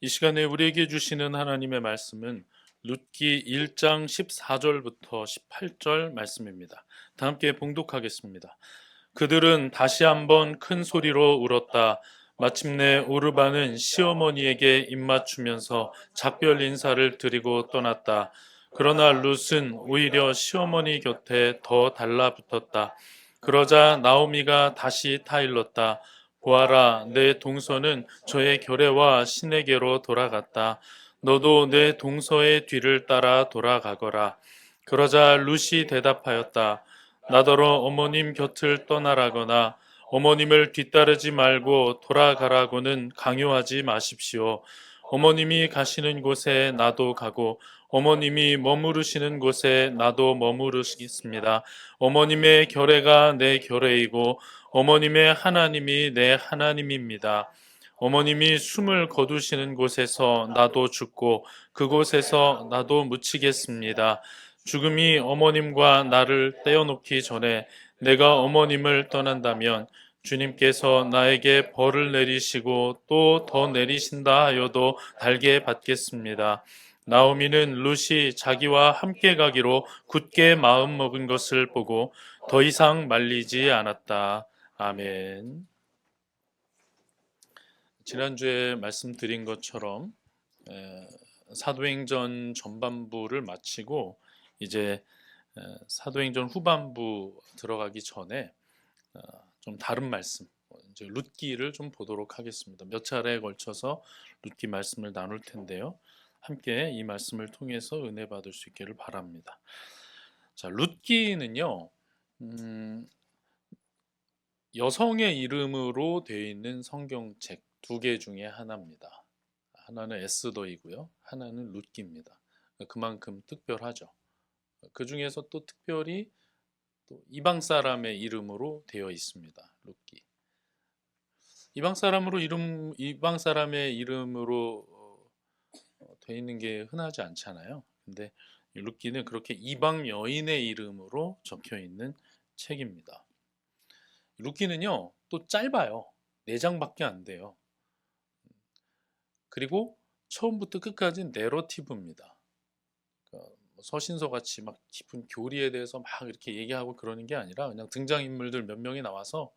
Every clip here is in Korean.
이 시간에 우리에게 주시는 하나님의 말씀은 룻기 1장 14절부터 18절 말씀입니다. 다 함께 봉독하겠습니다. 그들은 다시 한번 큰 소리로 울었다. 마침내 오르반은 시어머니에게 입맞추면서 작별 인사를 드리고 떠났다. 그러나 룻은 오히려 시어머니 곁에 더 달라붙었다. 그러자 나오미가 다시 타일렀다. 보아라, 내 동서는 저의 결례와 신에게로 돌아갔다. 너도 내 동서의 뒤를 따라 돌아가거라. 그러자 룻이 대답하였다. 나더러 어머님 곁을 떠나라거나 어머님을 뒤따르지 말고 돌아가라고는 강요하지 마십시오. 어머님이 가시는 곳에 나도 가고 어머님이 머무르시는 곳에 나도 머무르시겠습니다. 어머님의 결례가 내 결례이고 어머님의 하나님이 내 하나님입니다. 어머님이 숨을 거두시는 곳에서 나도 죽고 그곳에서 나도 묻히겠습니다. 죽음이 어머님과 나를 떼어놓기 전에 내가 어머님을 떠난다면 주님께서 나에게 벌을 내리시고 또 더 내리신다 하여도 달게 받겠습니다. 나오미는 룻이 자기와 함께 가기로 굳게 마음먹은 것을 보고 더 이상 말리지 않았다. 아멘. 지난주에 말씀드린 것처럼 사도행전 전반부를 마치고 이제 사도행전 후반부 들어가기 전에 좀 다른 말씀, 이제 룻기를 좀 보도록 하겠습니다. 몇 차례에 걸쳐서 룻기 말씀을 나눌 텐데요. 함께 이 말씀을 통해서 은혜 받을 수 있기를 바랍니다. 자, 룻기는요, 여성의 이름으로 되어 있는 성경책 두 개 중에 하나입니다. 하나는 에스더이고요. 하나는 룻기입니다. 그만큼 특별하죠. 그 중에서 또 특별히 또 이방 사람의 이름으로 되어 있습니다. 룻기. 이방 사람의 이름으로 되어 있는 게 흔하지 않잖아요. 근데 룻기는 그렇게 이방 여인의 이름으로 적혀 있는 책입니다. 룻기는요, 또 짧아요. 4장밖에 안 돼요. 그리고 처음부터 끝까지 내러티브입니다. 그러니까 서신서 같이 막 깊은 교리에 대해서 막 이렇게 얘기하고 그러는 게 아니라 그냥 등장인물들 몇 명이 나와서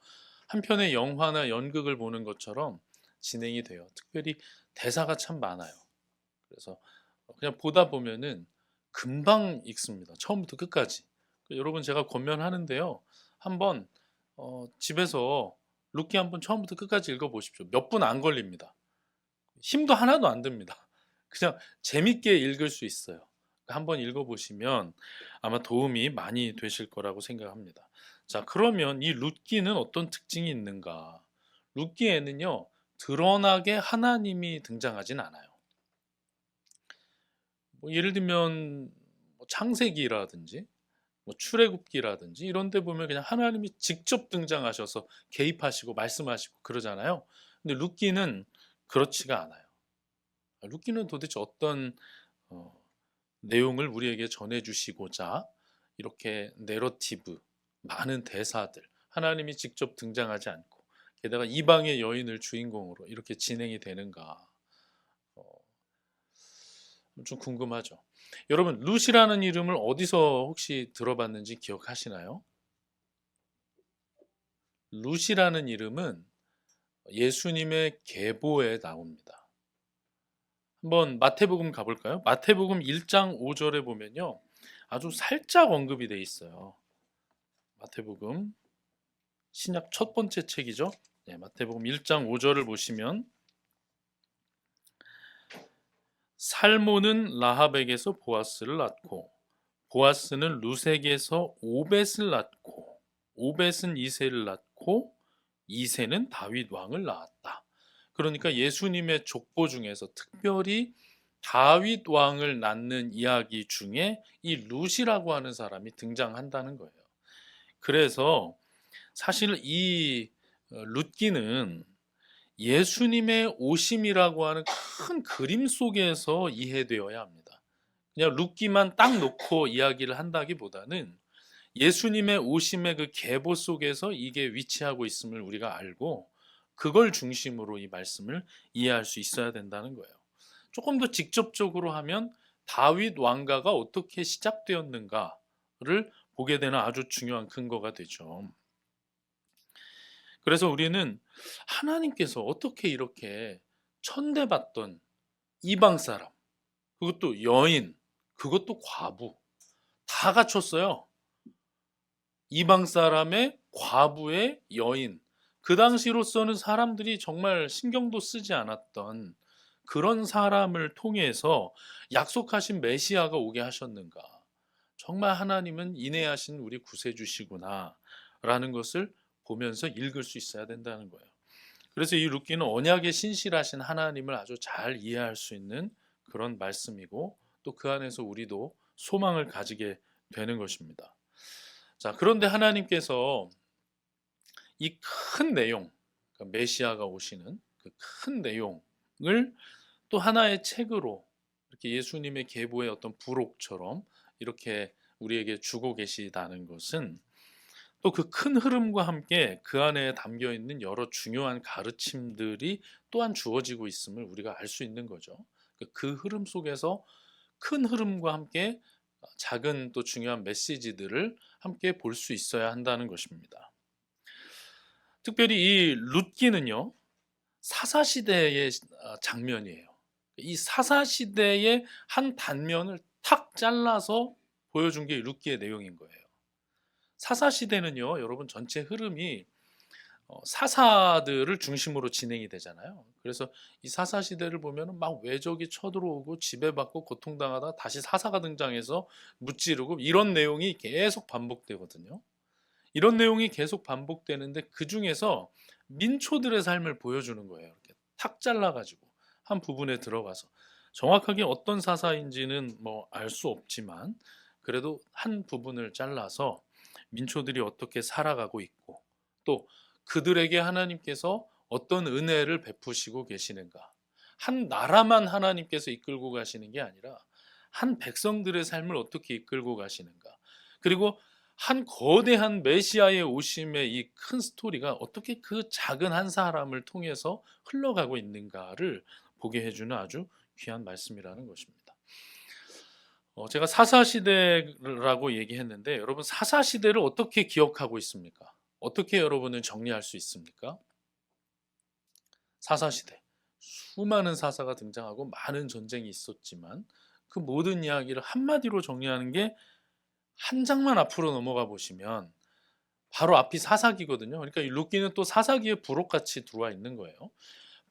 한 편의 영화나 연극을 보는 것처럼 진행이 돼요. 특별히 대사가 참 많아요. 그래서 그냥 보다 보면은 금방 읽습니다. 처음부터 끝까지. 여러분 제가 권면하는데요. 한번 집에서 룻기 한번 처음부터 끝까지 읽어보십시오. 몇 분 안 걸립니다. 힘도 하나도 안 듭니다. 그냥 재밌게 읽을 수 있어요. 한번 읽어보시면 아마 도움이 많이 되실 거라고 생각합니다. 자, 그러면 이 룻기는 어떤 특징이 있는가? 룻기에는요, 드러나게 하나님이 등장하진 않아요. 예를 들면 창세기라든지 출애굽기라든지 이런 데 보면 그냥 하나님이 직접 등장하셔서 개입하시고 말씀하시고 그러잖아요. 근데 룻기는 그렇지가 않아요. 룻기는 도대체 어떤 어, 내용을 우리에게 전해주시고자 이렇게 내러티브, 많은 대사들, 하나님이 직접 등장하지 않고 게다가 이방의 여인을 주인공으로 이렇게 진행이 되는가 어, 좀 궁금하죠. 여러분 룻이라는 이름을 어디서 혹시 들어봤는지 기억하시나요? 룻이라는 이름은 예수님의 계보에 나옵니다. 한번 마태복음 가볼까요? 마태복음 1장 5절에 보면요. 아주 살짝 언급이 돼 있어요. 마태복음 신약 첫 번째 책이죠. 네, 마태복음 1장 5절을 보시면 살모는 라합에게서 보아스를 낳고 보아스는 룻에게서 오벳을 낳고 오벳은 이새를 낳고 이새는 다윗 왕을 낳았다. 그러니까 예수님의 족보 중에서 특별히 다윗 왕을 낳는 이야기 중에 이 룻이라고 하는 사람이 등장한다는 거예요. 그래서 사실 이 룻기는 예수님의 오심이라고 하는 큰 그림 속에서 이해되어야 합니다. 그냥 룻기만 딱 놓고 이야기를 한다기보다는 예수님의 오심의 그 계보 속에서 이게 위치하고 있음을 우리가 알고 그걸 중심으로 이 말씀을 이해할 수 있어야 된다는 거예요. 조금 더 직접적으로 하면 다윗 왕가가 어떻게 시작되었는가를 보게 되는 아주 중요한 근거가 되죠. 그래서 우리는 하나님께서 어떻게 이렇게 천대받던 이방 사람, 그것도 여인, 그것도 과부, 다 갖췄어요. 이방 사람의 과부의 여인. 그 당시로서는 사람들이 정말 신경도 쓰지 않았던 그런 사람을 통해서 약속하신 메시아가 오게 하셨는가. 정말 하나님은 인내하신 우리 구세주시구나 라는 것을 보면서 읽을 수 있어야 된다는 거예요. 그래서 이 룻기는 언약에 신실하신 하나님을 아주 잘 이해할 수 있는 그런 말씀이고, 또 그 안에서 우리도 소망을 가지게 되는 것입니다. 자, 그런데 하나님께서 이 큰 내용, 그러니까 메시아가 오시는 그 큰 내용을 또 하나의 책으로 이렇게 예수님의 계보의 어떤 부록처럼 이렇게 우리에게 주고 계시다는 것은, 또 그 큰 흐름과 함께 그 안에 담겨 있는 여러 중요한 가르침들이 또한 주어지고 있음을 우리가 알 수 있는 거죠. 그 흐름 속에서 큰 흐름과 함께 작은 또 중요한 메시지들을 함께 볼 수 있어야 한다는 것입니다. 특별히 이 룻기는요, 사사시대의 장면이에요. 이 사사시대의 한 단면을 탁 잘라서 보여준 게 룻기의 내용인 거예요. 사사시대는요, 여러분 전체 흐름이 사사들을 중심으로 진행이 되잖아요. 그래서 이 사사시대를 보면 막 외적이 쳐들어오고 지배받고 고통당하다 다시 사사가 등장해서 무찌르고 이런 내용이 계속 반복되거든요. 이런 내용이 계속 반복되는데 그 중에서 민초들의 삶을 보여주는 거예요. 이렇게 탁 잘라가지고 한 부분에 들어가서 정확하게 어떤 사사인지는 뭐 알 수 없지만 그래도 한 부분을 잘라서 민초들이 어떻게 살아가고 있고 또 그들에게 하나님께서 어떤 은혜를 베푸시고 계시는가. 한 나라만 하나님께서 이끌고 가시는 게 아니라 한 백성들의 삶을 어떻게 이끌고 가시는가. 그리고 한 거대한 메시아의 오심의 이 큰 스토리가 어떻게 그 작은 한 사람을 통해서 흘러가고 있는가를 보게 해주는 아주 귀한 말씀이라는 것입니다. 제가 사사시대라고 얘기했는데 여러분 사사시대를 어떻게 기억하고 있습니까? 어떻게 여러분은 정리할 수 있습니까? 사사시대. 수많은 사사가 등장하고 많은 전쟁이 있었지만 그 모든 이야기를 한마디로 정리하는 게 한 장만 앞으로 넘어가 보시면 바로 앞이 사사기거든요. 그러니까 이 룻기는 또 사사기의 부록같이 들어와 있는 거예요.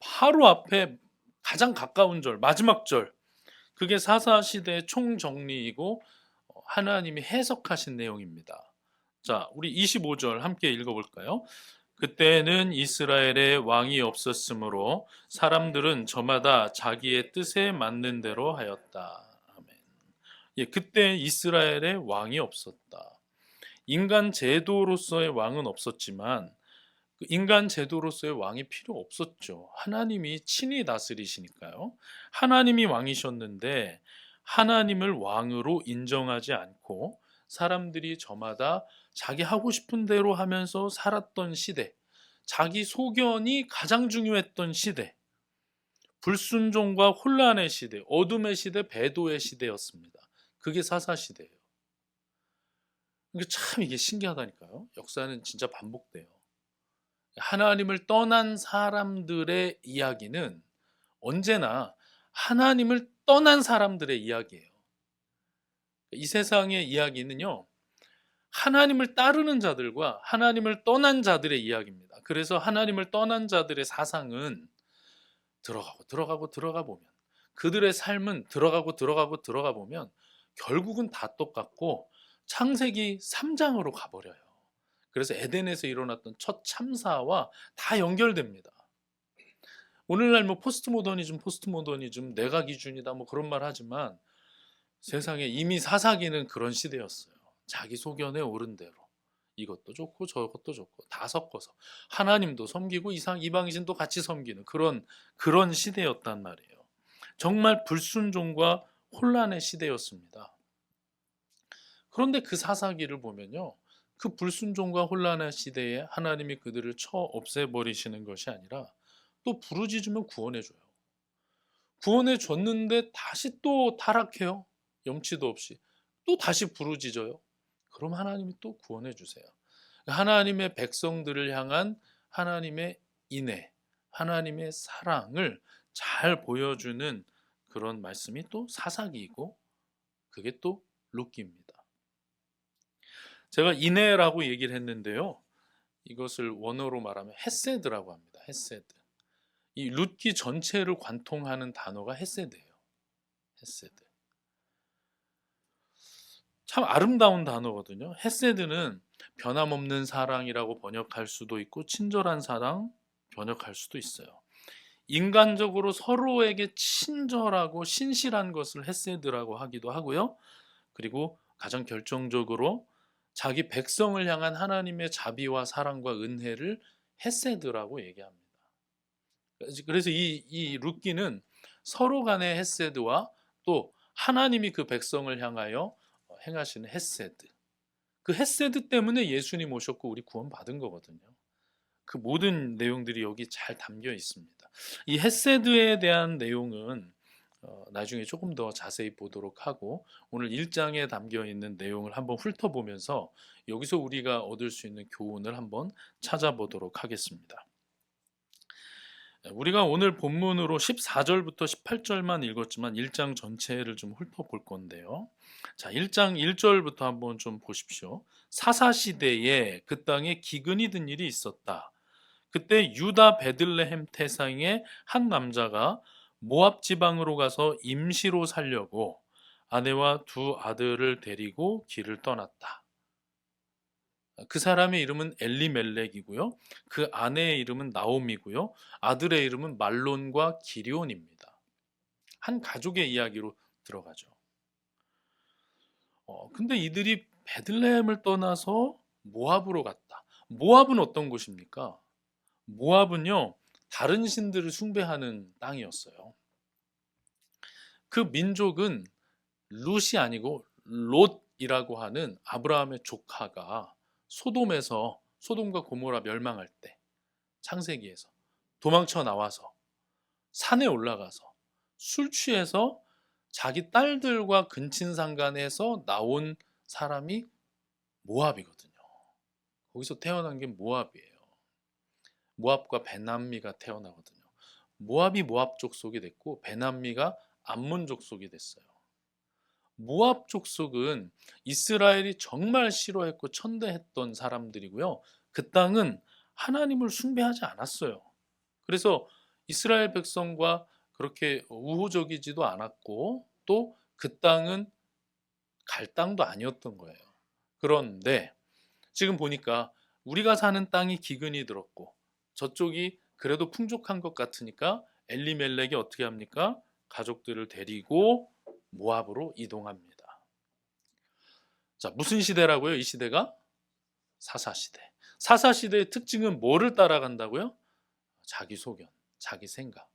바로 앞에 가장 가까운 절, 마지막 절, 그게 사사시대의 총정리이고 하나님이 해석하신 내용입니다. 자, 우리 25절 함께 읽어볼까요? 그때는 이스라엘에 왕이 없었으므로 사람들은 저마다 자기의 뜻에 맞는 대로 하였다. 아멘. 예, 그때 이스라엘에 왕이 없었다. 인간 제도로서의 왕은 없었지만 인간 제도로서의 왕이 필요 없었죠. 하나님이 친히 다스리시니까요. 하나님이 왕이셨는데 하나님을 왕으로 인정하지 않고 사람들이 저마다 자기 하고 싶은 대로 하면서 살았던 시대, 자기 소견이 가장 중요했던 시대, 불순종과 혼란의 시대, 어둠의 시대, 배도의 시대였습니다. 그게 사사시대예요. 참 이게 신기하다니까요. 역사는 진짜 반복돼요. 하나님을 떠난 사람들의 이야기는 언제나 하나님을 떠난 사람들의 이야기예요. 이 세상의 이야기는요, 하나님을 따르는 자들과 하나님을 떠난 자들의 이야기입니다. 그래서 하나님을 떠난 자들의 사상은 들어가 보면, 그들의 삶은 들어가 보면 결국은 다 똑같고 창세기 3장으로 가버려요. 그래서 에덴에서 일어났던 첫 참사와 다 연결됩니다. 오늘날 뭐 포스트 모더니즘 내가 기준이다 뭐 그런 말 하지만 세상에 이미 사사기는 그런 시대였어요. 자기 소견에 옳은 대로 이것도 좋고 저것도 좋고 다 섞어서 하나님도 섬기고 이방신도 같이 섬기는 그런 시대였단 말이에요. 정말 불순종과 혼란의 시대였습니다. 그런데 그 사사기를 보면요, 그 불순종과 혼란의 시대에 하나님이 그들을 없애버리시는 것이 아니라 또 부르짖으면 구원해줘요. 구원해 줬는데 다시 또 타락해요. 염치도 없이. 또 다시 부르짖어요. 그럼 하나님이 또 구원해 주세요. 하나님의 백성들을 향한 하나님의 인애, 하나님의 사랑을 잘 보여주는 그런 말씀이 또 사사기이고, 그게 또 룻기입니다. 제가 인애라고 얘기를 했는데요. 이것을 원어로 말하면 헤세드라고 합니다. 헤세드. 이 룻기 전체를 관통하는 단어가 헤세드예요. 헤세드. 참 아름다운 단어거든요. 헤세드는 변함없는 사랑이라고 번역할 수도 있고 친절한 사랑 번역할 수도 있어요. 인간적으로 서로에게 친절하고 신실한 것을 헤세드라고 하기도 하고요. 그리고 가장 결정적으로 자기 백성을 향한 하나님의 자비와 사랑과 은혜를 헤세드라고 얘기합니다. 그래서 이 룻기는 서로 간의 헤세드와 또 하나님이 그 백성을 향하여 행하시는 헤세드, 그 헤세드 때문에 예수님 오셨고 우리 구원 받은 거거든요. 그 모든 내용들이 여기 잘 담겨 있습니다. 이 헤세드에 대한 내용은 나중에 조금 더 자세히 보도록 하고, 오늘 1장에 담겨 있는 내용을 한번 훑어보면서 여기서 우리가 얻을 수 있는 교훈을 한번 찾아보도록 하겠습니다. 우리가 오늘 본문으로 14절부터 18절만 읽었지만 1장 전체를 좀 훑어볼 건데요. 자, 1장 1절부터 한번 좀 보십시오. 사사시대에 그 땅에 기근이 든 일이 있었다. 그때 유다 베들레헴 태상의 한 남자가 모압 지방으로 가서 임시로 살려고 아내와 두 아들을 데리고 길을 떠났다. 그 사람의 이름은 엘리멜렉이고요. 그 아내의 이름은 나옴이고요. 아들의 이름은 말론과 기리온입니다. 한 가족의 이야기로 들어가죠. 근데 이들이 베들레헴을 떠나서 모압으로 갔다. 모압은 어떤 곳입니까? 모압은요, 다른 신들을 숭배하는 땅이었어요. 그 민족은 룻이 아니고 롯이라고 하는 아브라함의 조카가 소돔과 고모라 멸망할 때 창세기에서 도망쳐 나와서 산에 올라가서 술 취해서 자기 딸들과 근친상간해서 나온 사람이 모압이거든요. 거기서 태어난 게 모압이에요. 모압과 베남미가 태어나거든요. 모압이 모압 족속이 됐고 베남미가 암몬 족속이 됐어요. 모압 족속은 이스라엘이 정말 싫어했고 천대했던 사람들이고요. 그 땅은 하나님을 숭배하지 않았어요. 그래서 이스라엘 백성과 그렇게 우호적이지도 않았고 또 그 땅은 갈 땅도 아니었던 거예요. 그런데 지금 보니까 우리가 사는 땅이 기근이 들었고 저쪽이 그래도 풍족한 것 같으니까 엘리멜렉이 어떻게 합니까? 가족들을 데리고 모압으로 이동합니다. 자, 무슨 시대라고요? 이 시대가 사사시대. 사사시대의 특징은 뭐를 따라간다고요? 자기 소견, 자기 생각,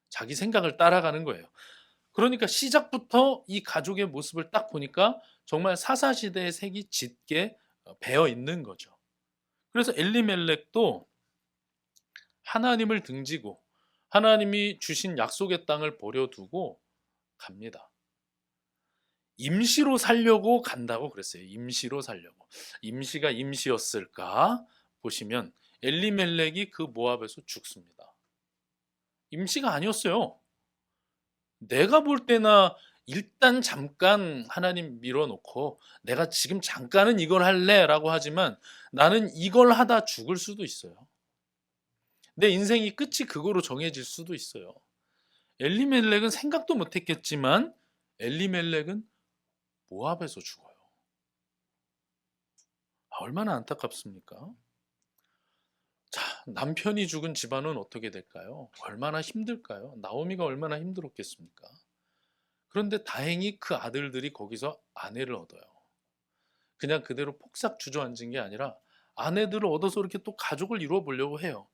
자기 생각을 따라가는 거예요. 그러니까 시작부터 이 가족의 모습을 딱 보니까 정말 사사시대의 색이 짙게 배어 있는 거죠. 그래서 엘리멜렉도 하나님을 등지고 하나님이 주신 약속의 땅을 버려두고 갑니다. 임시로 살려고 간다고 그랬어요. 임시로 살려고. 임시가 임시였을까? 보시면 엘리멜렉이 그 모압에서 죽습니다. 임시가 아니었어요. 내가 볼 때나 일단 잠깐 하나님 밀어놓고 내가 지금 잠깐은 이걸 할래 라고 하지만 나는 이걸 하다 죽을 수도 있어요. 내 인생이 끝이 그거로 정해질 수도 있어요. 엘리멜렉은 생각도 못했겠지만 엘리멜렉은 모압에서 죽어요. 얼마나 안타깝습니까? 자, 남편이 죽은 집안은 어떻게 될까요? 얼마나 힘들까요? 나오미가 얼마나 힘들었겠습니까? 그런데 다행히 그 아들들이 거기서 아내를 얻어요. 그냥 그대로 폭삭 주저앉은 게 아니라 아내들을 얻어서 이렇게 또 가족을 이루어 보려고 해요.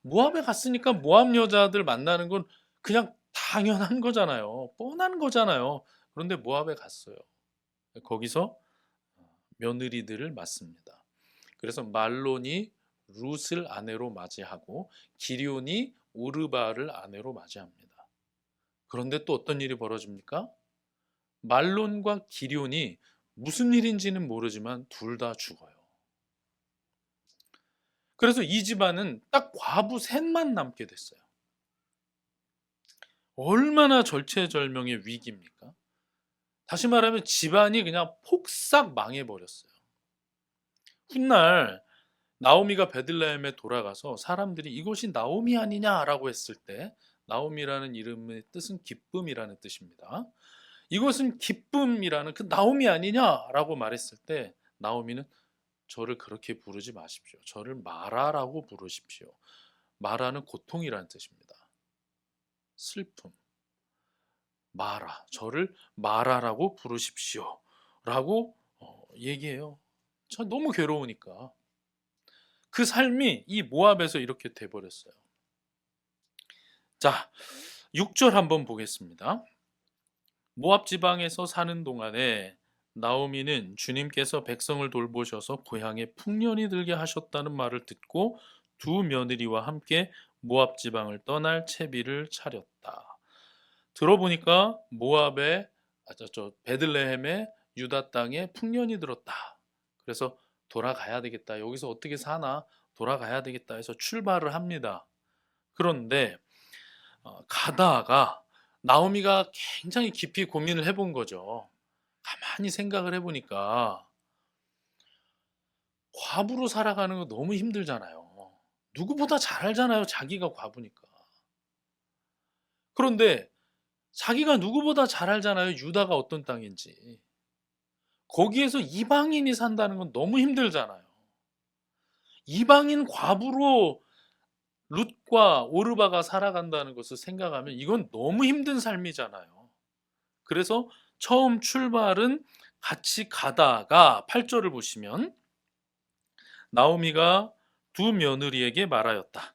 모압에 갔으니까 모압 여자들 만나는 건 그냥 당연한 거잖아요. 뻔한 거잖아요. 그런데 모압에 갔어요. 거기서 며느리들을 맞습니다. 그래서 말론이 룻을 아내로 맞이하고 기리온이 오르바를 아내로 맞이합니다. 그런데 또 어떤 일이 벌어집니까? 말론과 기럐이 무슨 일인지는 모르지만 둘 다 죽어요. 그래서 이 집안은 딱 과부 셋만 남게 됐어요. 얼마나 절체절명의 위기입니까? 다시 말하면 집안이 그냥 폭삭 망해버렸어요. 훗날 나오미가 베들레헴에 돌아가서 사람들이 이것이 나오미 아니냐라고 했을 때, 나오미라는 이름의 뜻은 기쁨이라는 뜻입니다. 이것은 기쁨이라는 그 나오미 아니냐라고 말했을 때, 나오미는 저를 그렇게 부르지 마십시오. 저를 마라라고 부르십시오. 마라는 고통이라는 뜻입니다. 슬픔. 마라. 저를 마라라고 부르십시오. 라고 얘기해요. 저 너무 괴로우니까. 그 삶이 이 모압에서 이렇게 돼버렸어요. 자, 6절 한번 보겠습니다. 모압 지방에서 사는 동안에 나오미는 주님께서 백성을 돌보셔서 고향에 풍년이 들게 하셨다는 말을 듣고 두 며느리와 함께 모압 지방을 떠날 채비를 차렸다. 들어보니까 모압의 베들레헴의 유다 땅에 풍년이 들었다. 그래서 돌아가야 되겠다. 여기서 어떻게 사나? 돌아가야 되겠다 해서 출발을 합니다. 그런데 가다가 나오미가 굉장히 깊이 고민을 해본 거죠. 가만히 생각을 해보니까 과부로 살아가는 거 너무 힘들잖아요. 누구보다 잘 알잖아요. 자기가 과부니까. 그런데 자기가 누구보다 잘 알잖아요. 유다가 어떤 땅인지. 거기에서 이방인이 산다는 건 너무 힘들잖아요. 이방인 과부로 룻과 오르바가 살아간다는 것을 생각하면 이건 너무 힘든 삶이잖아요. 그래서 처음 출발은 같이 가다가 8절을 보시면 나오미가 두 며느리에게 말하였다.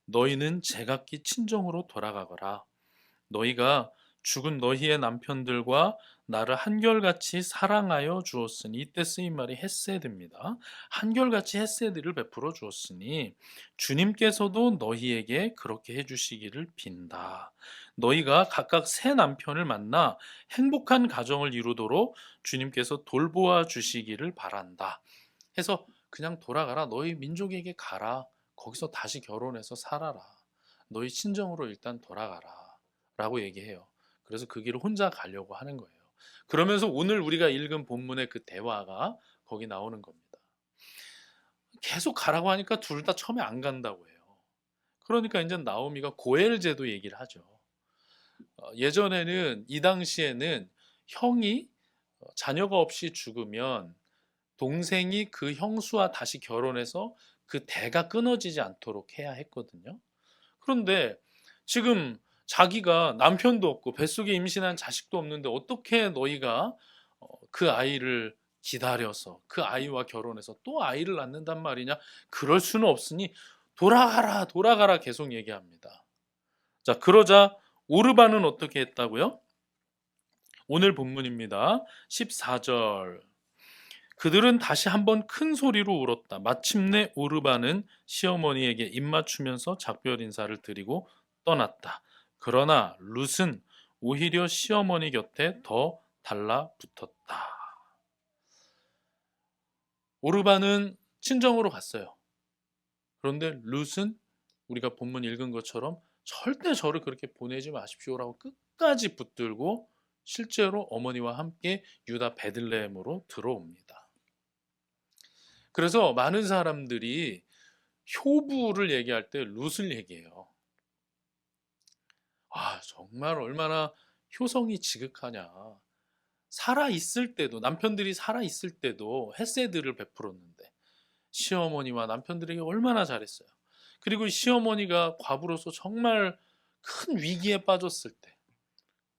너희는 제각기 친정으로 돌아가거라. 너희가 죽은 너희의 남편들과 나를 한결같이 사랑하여 주었으니, 이때 쓰인 말이 헤세드입니다. 한결같이 헤세드를 베풀어 주었으니 주님께서도 너희에게 그렇게 해주시기를 빈다. 너희가 각각 새 남편을 만나 행복한 가정을 이루도록 주님께서 돌보아 주시기를 바란다. 해서 그냥 돌아가라. 너희 민족에게 가라. 거기서 다시 결혼해서 살아라. 너희 친정으로 일단 돌아가라. 라고 얘기해요. 그래서 그 길을 혼자 가려고 하는 거예요. 그러면서 오늘 우리가 읽은 본문의 그 대화가 거기 나오는 겁니다. 계속 가라고 하니까 둘 다 처음에 안 간다고 해요. 그러니까 이제 나오미가 고엘 제도 얘기를 하죠. 예전에는, 이 당시에는 형이 자녀가 없이 죽으면 동생이 그 형수와 다시 결혼해서 그 대가 끊어지지 않도록 해야 했거든요. 그런데 지금 자기가 남편도 없고 뱃속에 임신한 자식도 없는데 어떻게 너희가 그 아이를 기다려서 그 아이와 결혼해서 또 아이를 낳는단 말이냐? 그럴 수는 없으니 돌아가라, 돌아가라 계속 얘기합니다. 자, 그러자 오르반은 어떻게 했다고요? 오늘 본문입니다. 14절. 그들은 다시 한번 큰 소리로 울었다. 마침내 오르반은 시어머니에게 입맞추면서 작별 인사를 드리고 떠났다. 그러나 룻은 오히려 시어머니 곁에 더 달라붙었다. 오르반은 친정으로 갔어요. 그런데 룻은 우리가 본문 읽은 것처럼 절대 저를 그렇게 보내지 마십시오라고 끝까지 붙들고 실제로 어머니와 함께 유다 베들레헴으로 들어옵니다. 그래서 많은 사람들이 효부를 얘기할 때 룻을 얘기해요. 아, 정말 얼마나 효성이 지극하냐. 살아있을 때도, 남편들이 살아있을 때도 헤세드를 베풀었는데 시어머니와 남편들에게 얼마나 잘했어요. 그리고 시어머니가 과부로서 정말 큰 위기에 빠졌을 때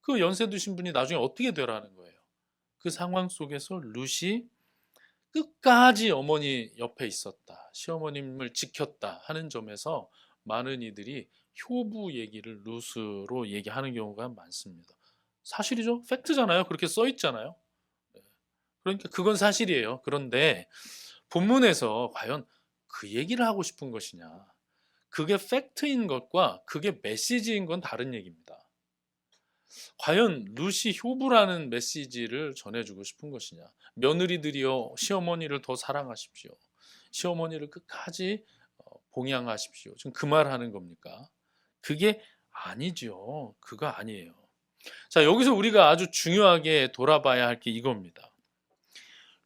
그 연세 드신 분이 나중에 어떻게 되라는 거예요. 그 상황 속에서 룻이 끝까지 어머니 옆에 있었다. 시어머님을 지켰다 하는 점에서 많은 이들이 효부 얘기를 룻으로 얘기하는 경우가 많습니다. 사실이죠. 팩트잖아요. 그렇게 써 있잖아요. 네. 그러니까 그건 사실이에요. 그런데 본문에서 과연 그 얘기를 하고 싶은 것이냐. 그게 팩트인 것과 그게 메시지인 건 다른 얘기입니다. 과연 룻이 효부라는 메시지를 전해주고 싶은 것이냐? 며느리들이여 시어머니를 더 사랑하십시오. 시어머니를 끝까지 봉양하십시오. 지금 그 말 하는 겁니까? 그게 아니죠. 그거 아니에요. 자, 여기서 우리가 아주 중요하게 돌아봐야 할 게 이겁니다.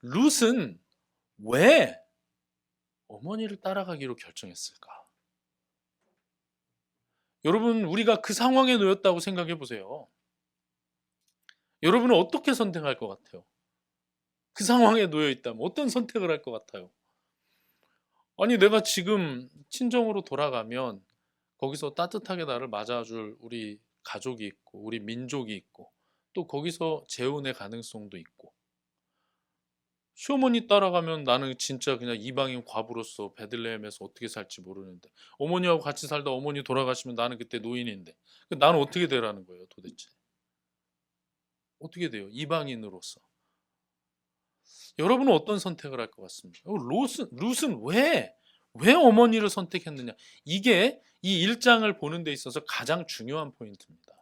룻은 왜 어머니를 따라가기로 결정했을까? 여러분, 우리가 그 상황에 놓였다고 생각해 보세요. 여러분은 어떻게 선택할 것 같아요? 그 상황에 놓여 있다면 어떤 선택을 할 것 같아요? 아니, 내가 지금 친정으로 돌아가면 거기서 따뜻하게 나를 맞아줄 우리 가족이 있고, 우리 민족이 있고, 또 거기서 재혼의 가능성도 있고, 시어머니 따라가면 나는 진짜 그냥 이방인 과부로서 베들레헴에서 어떻게 살지 모르는데, 어머니하고 같이 살다 어머니 돌아가시면 나는 그때 노인인데, 나는 어떻게 되라는 거예요, 도대체? 어떻게 돼요? 이방인으로서. 여러분은 어떤 선택을 할 것 같습니까? 룻은 왜 어머니를 선택했느냐? 이게 이 1장을 보는 데 있어서 가장 중요한 포인트입니다.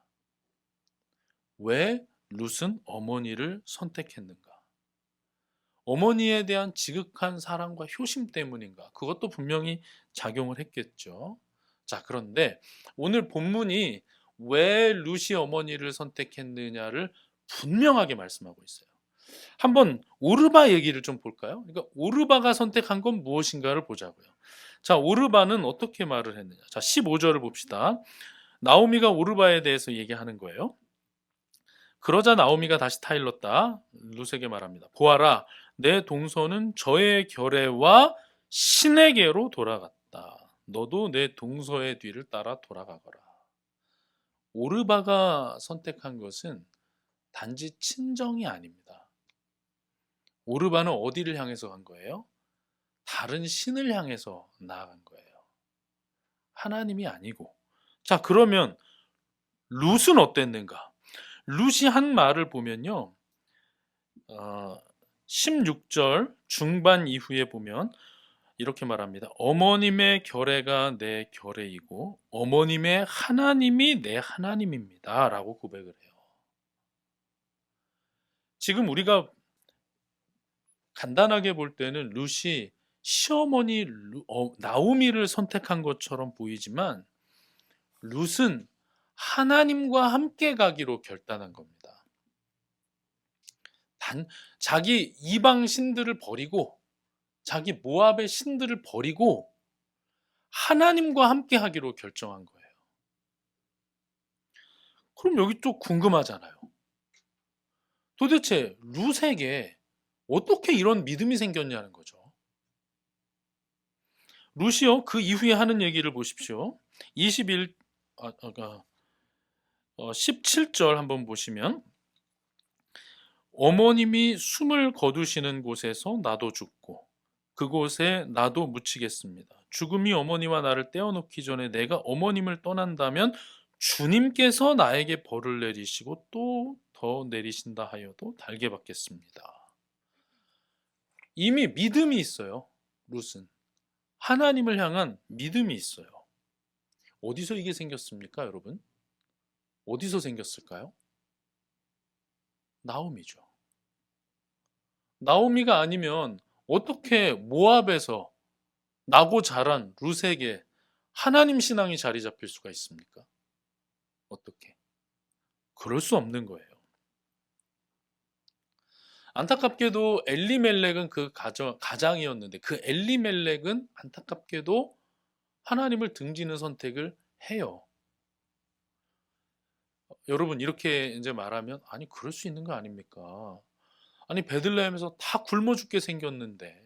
왜 룻은 어머니를 선택했는가? 어머니에 대한 지극한 사랑과 효심 때문인가? 그것도 분명히 작용을 했겠죠. 자, 그런데 오늘 본문이 왜 룻이 어머니를 선택했느냐를 분명하게 말씀하고 있어요. 한번 오르바 얘기를 좀 볼까요? 그러니까 오르바가 선택한 건 무엇인가를 보자고요. 자, 오르바는 어떻게 말을 했느냐? 자, 15절을 봅시다. 나오미가 오르바에 대해서 얘기하는 거예요. 그러자 나오미가 다시 타일렀다. 룻에게 말합니다. 보아라, 내 동서는 저의 결애와 신에게로 돌아갔다. 너도 내 동서의 뒤를 따라 돌아가거라. 오르바가 선택한 것은 단지 친정이 아닙니다. 오르바는 어디를 향해서 간 거예요? 다른 신을 향해서 나아간 거예요. 하나님이 아니고. 자, 그러면 룻은 어땠는가? 룻이 한 말을 보면요. 16절 중반 이후에 보면 이렇게 말합니다. 어머님의 결애가 내 결애이고 어머님의 하나님이 내 하나님입니다. 라고 고백을 해요. 지금 우리가 간단하게 볼 때는 룻이 시어머니 나오미를 선택한 것처럼 보이지만 룻은 하나님과 함께 가기로 결단한 겁니다. 자기 이방 신들을 버리고 자기 모압의 신들을 버리고 하나님과 함께 하기로 결정한 거예요. 그럼 여기 또 궁금하잖아요. 도대체 룻에게 어떻게 이런 믿음이 생겼냐는 거죠. 룻이요, 그 이후에 하는 얘기를 보십시오. 17절 한번 보시면 어머님이 숨을 거두시는 곳에서 나도 죽고 그곳에 나도 묻히겠습니다. 죽음이 어머니와 나를 떼어놓기 전에 내가 어머님을 떠난다면 주님께서 나에게 벌을 내리시고 또 더 내리신다 하여도 달게 받겠습니다. 이미 믿음이 있어요. 룻은 하나님을 향한 믿음이 있어요. 어디서 이게 생겼습니까, 여러분? 어디서 생겼을까요? 나오미죠. 나오미가 아니면 어떻게 모압에서 나고 자란 룻에게 하나님 신앙이 자리 잡힐 수가 있습니까? 어떻게? 그럴 수 없는 거예요. 안타깝게도 엘리멜렉은 그 가장이었는데 그 엘리멜렉은 안타깝게도 하나님을 등지는 선택을 해요. 여러분, 이렇게 이제 말하면 아니 그럴 수 있는 거 아닙니까? 아니 베들레헴에서 다 굶어 죽게 생겼는데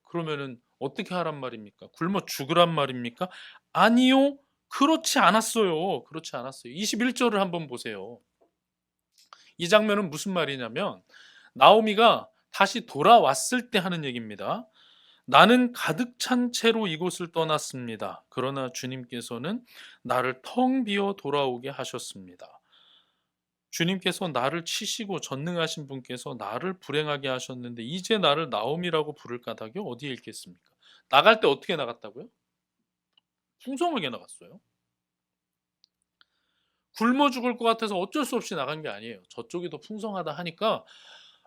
그러면은 어떻게 하란 말입니까? 굶어 죽으란 말입니까? 아니요. 그렇지 않았어요. 그렇지 않았어요. 21절을 한번 보세요. 이 장면은 무슨 말이냐면 나오미가 다시 돌아왔을 때 하는 얘기입니다. 나는 가득 찬 채로 이곳을 떠났습니다. 그러나 주님께서는 나를 텅 비어 돌아오게 하셨습니다. 주님께서 나를 치시고 전능하신 분께서 나를 불행하게 하셨는데 이제 나를 나오미라고 부를 까닭이 어디에 있겠습니까? 나갈 때 어떻게 나갔다고요? 풍성하게 나갔어요. 굶어 죽을 것 같아서 어쩔 수 없이 나간 게 아니에요. 저쪽이 더 풍성하다 하니까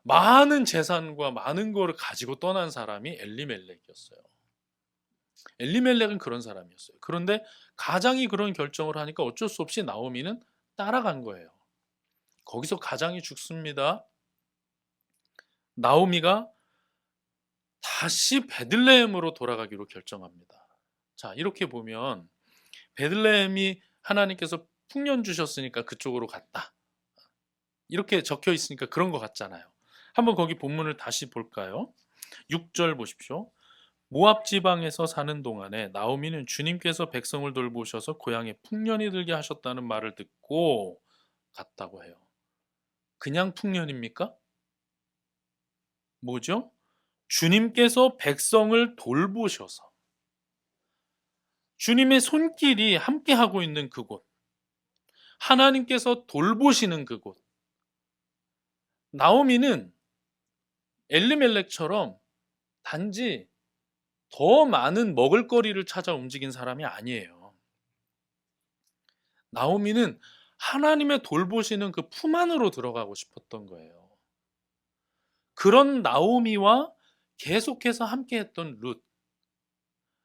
많은 재산과 많은 거를 가지고 떠난 사람이 엘리멜렉이었어요. 엘리멜렉은 그런 사람이었어요. 그런데 가장이 그런 결정을 하니까 어쩔 수 없이 나오미는 따라간 거예요. 거기서 가장이 죽습니다. 나오미가 다시 베들레헴으로 돌아가기로 결정합니다. 자, 이렇게 보면 베들레헴이 하나님께서 풍년 주셨으니까 그쪽으로 갔다. 이렇게 적혀 있으니까 그런 것 같잖아요. 한번 거기 본문을 다시 볼까요? 6절 보십시오. 모압 지방에서 사는 동안에 나오미는 주님께서 백성을 돌보셔서 고향에 풍년이 들게 하셨다는 말을 듣고 갔다고 해요. 그냥 풍년입니까? 뭐죠? 주님께서 백성을 돌보셔서 주님의 손길이 함께하고 있는 그곳, 하나님께서 돌보시는 그곳. 나오미는 엘리멜렉처럼 단지 더 많은 먹을거리를 찾아 움직인 사람이 아니에요. 나오미는 하나님의 돌보시는 그 품 안으로 들어가고 싶었던 거예요. 그런 나오미와 계속해서 함께했던 룻.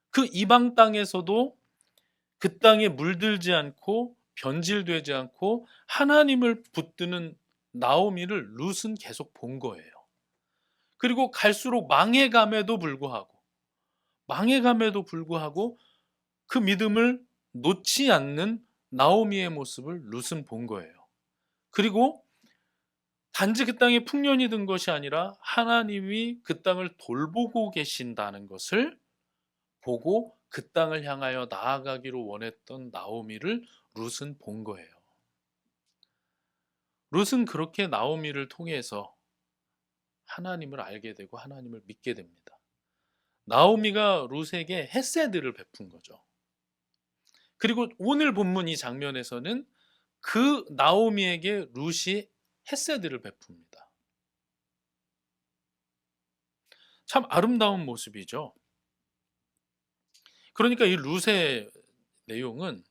그 이방 땅에서도 그 땅에 물들지 않고 변질되지 않고 하나님을 붙드는 나오미를 룻은 계속 본 거예요. 그리고 갈수록 망해감에도 불구하고 그 믿음을 놓지 않는 나오미의 모습을 룻은 본 거예요. 그리고 단지 그 땅에 풍년이 든 것이 아니라 하나님이 그 땅을 돌보고 계신다는 것을 보고 그 땅을 향하여 나아가기로 원했던 나오미를 룻은 본 거예요. 룻은 그렇게 나오미를 통해서 하나님을 알게 되고 하나님을 믿게 됩니다. 나오미가 룻에게 헤세드를 베푼 거죠. 그리고 오늘 본문 이 장면에서는 그 나오미에게 룻이 헤세드를 베풉니다. 참 아름다운 모습이죠. 그러니까 이 룻의 내용은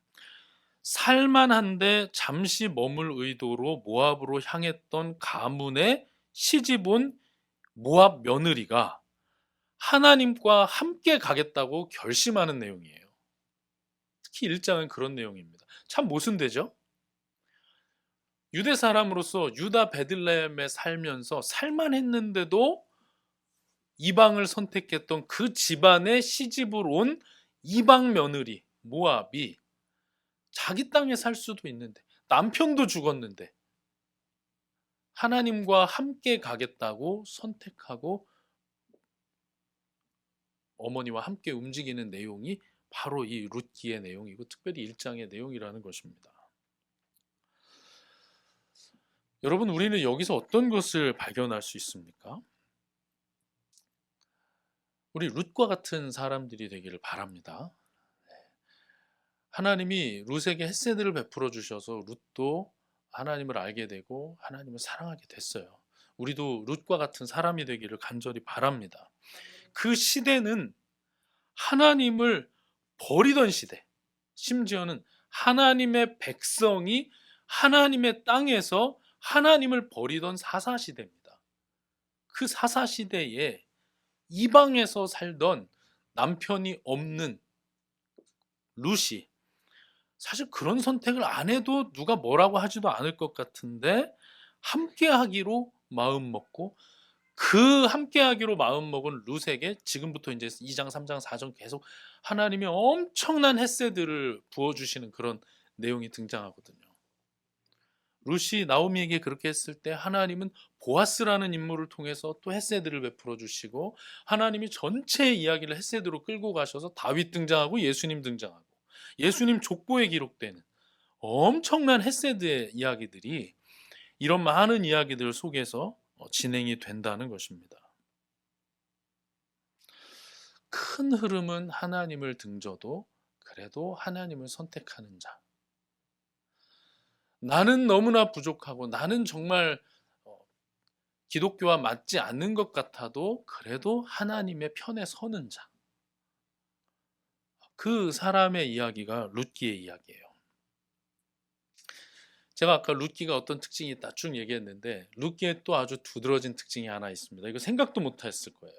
살만한데 잠시 머물 의도로 모압으로 향했던 가문의 시집온 모압 며느리가 하나님과 함께 가겠다고 결심하는 내용이에요. 특히 1장은 그런 내용입니다. 참 모순되죠? 유대 사람으로서 유다 베들레헴에 살면서 살만했는데도 이방을 선택했던 그 집안의 시집을 온 이방 며느리 모압이 자기 땅에 살 수도 있는데 남편도 죽었는데 하나님과 함께 가겠다고 선택하고 어머니와 함께 움직이는 내용이 바로 이 룻기의 내용이고 특별히 1장의 내용이라는 것입니다. 여러분, 우리는 여기서 어떤 것을 발견할 수 있습니까? 우리 룻과 같은 사람들이 되기를 바랍니다. 하나님이 룻에게 헤세드를 베풀어 주셔서 룻도 하나님을 알게 되고 하나님을 사랑하게 됐어요. 우리도 룻과 같은 사람이 되기를 간절히 바랍니다. 그 시대는 하나님을 버리던 시대, 심지어는 하나님의 백성이 하나님의 땅에서 하나님을 버리던 사사시대입니다. 그 사사시대에 이방에서 살던 남편이 없는 룻이 사실 그런 선택을 안 해도 누가 뭐라고 하지도 않을 것 같은데 함께 하기로 마음 먹고 그 함께 하기로 마음 먹은 룻에게 지금부터 이제 2장, 3장, 4장 계속 하나님이 엄청난 헤세드를 부어주시는 그런 내용이 등장하거든요. 룻이 나오미에게 그렇게 했을 때 하나님은 보아스라는 인물을 통해서 또 헤세드를 베풀어 주시고 하나님이 전체 이야기를 헤세드로 끌고 가셔서 다윗 등장하고 예수님 등장하고 예수님 족보에 기록되는 엄청난 헤세드의 이야기들이 이런 많은 이야기들 속에서 진행이 된다는 것입니다. 큰 흐름은 하나님을 등져도 그래도 하나님을 선택하는 자. 나는 너무나 부족하고 나는 정말 기독교와 맞지 않는 것 같아도 그래도 하나님의 편에 서는 자. 그 사람의 이야기가 룻기의 이야기예요. 제가 아까 룻기가 어떤 특징이 있다 쭉 얘기했는데 룻기에 또 아주 두드러진 특징이 하나 있습니다. 이거 생각도 못했을 거예요.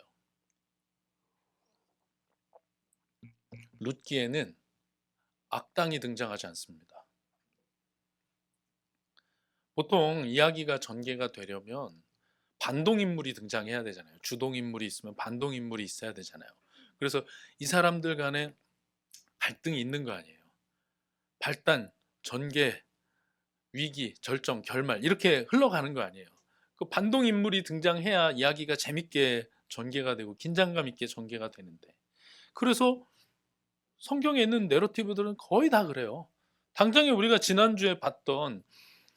룻기에는 악당이 등장하지 않습니다. 보통 이야기가 전개가 되려면 반동인물이 등장해야 되잖아요. 주동인물이 있으면 반동인물이 있어야 되잖아요. 그래서 이 사람들 간에 갈등이 있는 거 아니에요. 발단, 전개, 위기, 절정, 결말 이렇게 흘러가는 거 아니에요. 그 반동인물이 등장해야 이야기가 재밌게 전개가 되고 긴장감 있게 전개가 되는데 그래서 성경에 있는 내러티브들은 거의 다 그래요. 당장에 우리가 지난주에 봤던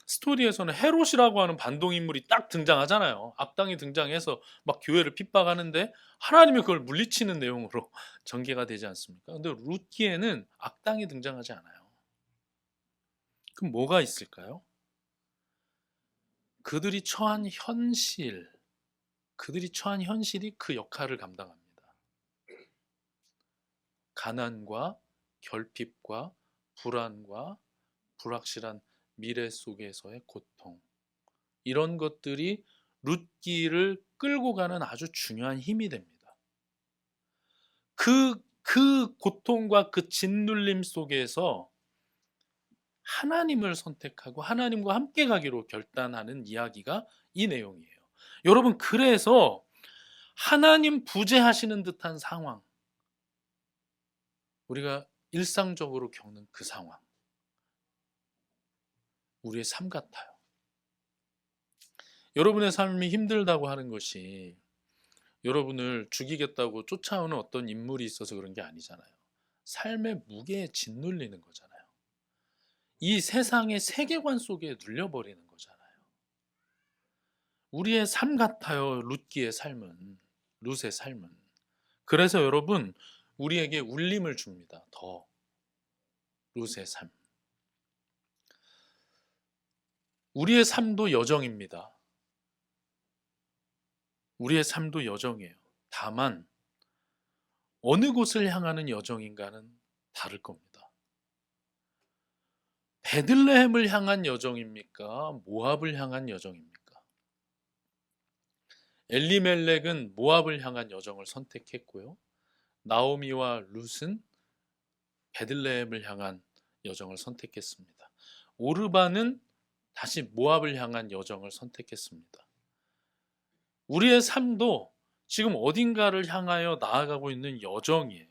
스토리에서는 헤롯이라고 하는 반동인물이 딱 등장하잖아요. 악당이 등장해서 막 교회를 핍박하는데 하나님이 그걸 물리치는 내용으로 전개가 되지 않습니까? 근데 룻기에는 악당이 등장하지 않아요. 그럼 뭐가 있을까요? 그들이 처한 현실이 그 역할을 감당합니다. 가난과 결핍과 불안과 불확실한 미래 속에서의 고통, 이런 것들이 룻기를 끌고 가는 아주 중요한 힘이 됩니다. 그 고통과 그 짓눌림 속에서 하나님을 선택하고 하나님과 함께 가기로 결단하는 이야기가 이 내용이에요. 여러분, 그래서 하나님 부재하시는 듯한 상황, 우리가 일상적으로 겪는 그 상황, 우리의 삶 같아요. 여러분의 삶이 힘들다고 하는 것이 여러분을 죽이겠다고 쫓아오는 어떤 인물이 있어서 그런 게 아니잖아요. 삶의 무게에 짓눌리는 거잖아요. 이 세상의 세계관 속에 눌려버리는 거잖아요. 우리의 삶 같아요. 룻기의 삶은, 룻의 삶은. 그래서 여러분, 우리에게 울림을 줍니다. 더 룻의 삶. 우리의 삶도 여정입니다. 우리의 삶도 여정이에요. 다만 어느 곳을 향하는 여정인가는 다를 겁니다. 베들레헴을 향한 여정입니까? 모압을 향한 여정입니까? 엘리멜렉은 모압을 향한 여정을 선택했고요. 나오미와 룻은 베들레헴을 향한 여정을 선택했습니다. 오르반은 다시 모압을 향한 여정을 선택했습니다. 우리의 삶도 지금 어딘가를 향하여 나아가고 있는 여정이에요.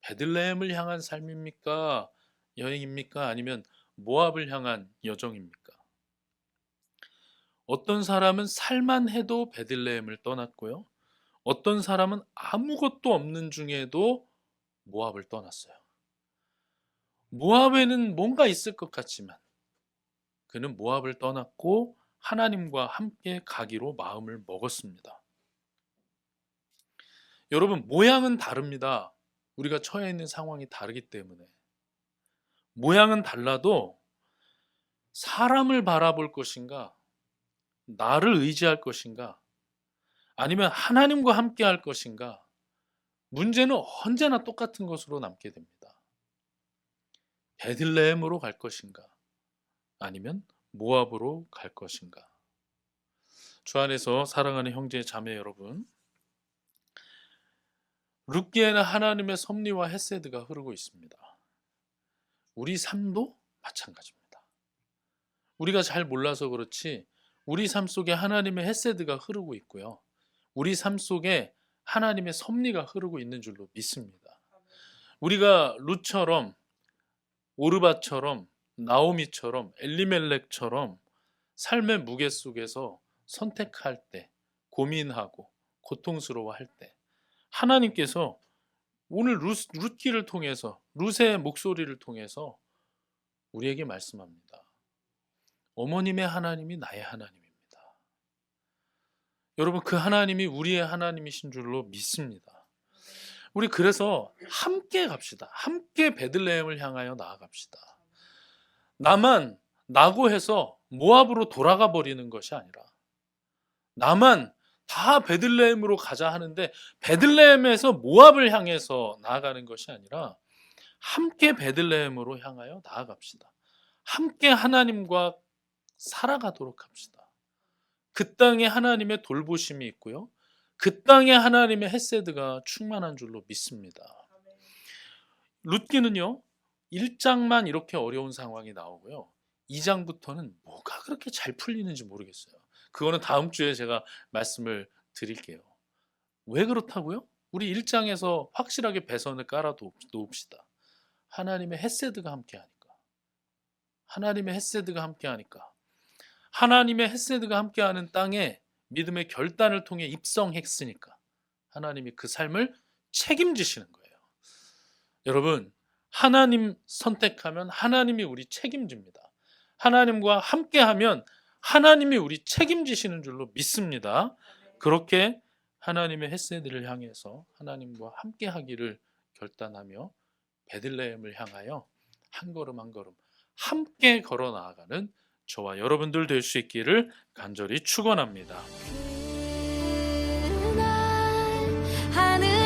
베들레헴을 향한 삶입니까? 여행입니까? 아니면 모압을 향한 여정입니까? 어떤 사람은 살만해도 베들레헴을 떠났고요. 어떤 사람은 아무것도 없는 중에도 모압을 떠났어요. 모압에는 뭔가 있을 것 같지만 그는 모압을 떠났고 하나님과 함께 가기로 마음을 먹었습니다. 여러분, 모양은 다릅니다. 우리가 처해 있는 상황이 다르기 때문에. 모양은 달라도 사람을 바라볼 것인가, 나를 의지할 것인가, 아니면 하나님과 함께 할 것인가, 문제는 언제나 똑같은 것으로 남게 됩니다. 베들레헴으로 갈 것인가, 아니면 모압으로 갈 것인가. 주 안에서 사랑하는 형제 자매 여러분, 룻기에는 하나님의 섭리와 헤세드가 흐르고 있습니다. 우리 삶도 마찬가지입니다. 우리가 잘 몰라서 그렇지 우리 삶 속에 하나님의 헤세드가 흐르고 있고요. 우리 삶 속에 하나님의 섭리가 흐르고 있는 줄로 믿습니다. 우리가 룻처럼, 오르바처럼, 나오미처럼, 엘리멜렉처럼 삶의 무게 속에서 선택할 때, 고민하고 고통스러워할 때 하나님께서 오늘 룻기를 통해서, 룻의 목소리를 통해서 우리에게 말씀합니다. 어머님의 하나님이 나의 하나님입니다. 여러분, 그 하나님이 우리의 하나님이신 줄로 믿습니다. 우리 그래서 함께 갑시다. 함께 베들레헴을 향하여 나아갑시다. 나만 나고 해서 모압으로 돌아가 버리는 것이 아니라, 나만 다 베들레헴으로 가자 하는데 베들레헴에서 모압을 향해서 나아가는 것이 아니라 함께 베들레헴으로 향하여 나아갑시다. 함께 하나님과 살아가도록 합시다. 그 땅에 하나님의 돌보심이 있고요. 그 땅에 하나님의 헤세드가 충만한 줄로 믿습니다. 룻기는요, 1장만 이렇게 어려운 상황이 나오고요. 2장부터는 뭐가 그렇게 잘 풀리는지 모르겠어요. 그거는 다음 주에 제가 말씀을 드릴게요. 왜 그렇다고요? 우리 1장에서 확실하게 배선을 깔아 놓읍시다. 하나님의 헤세드가 함께하니까. 하나님의 헤세드가 함께하니까. 하나님의 헤세드가 함께하는 땅에 믿음의 결단을 통해 입성했으니까 하나님이 그 삶을 책임지시는 거예요. 여러분, 하나님 선택하면 하나님이 우리 책임집니다. 하나님과 함께하면 하나님이 우리 책임지시는 줄로 믿습니다. 그렇게 하나님의 헤세드를 향해서 하나님과 함께하기를 결단하며 베들레헴을 향하여 한 걸음 한 걸음 함께 걸어 나아가는 저와 여러분들 될 수 있기를 간절히 축원합니다. 하늘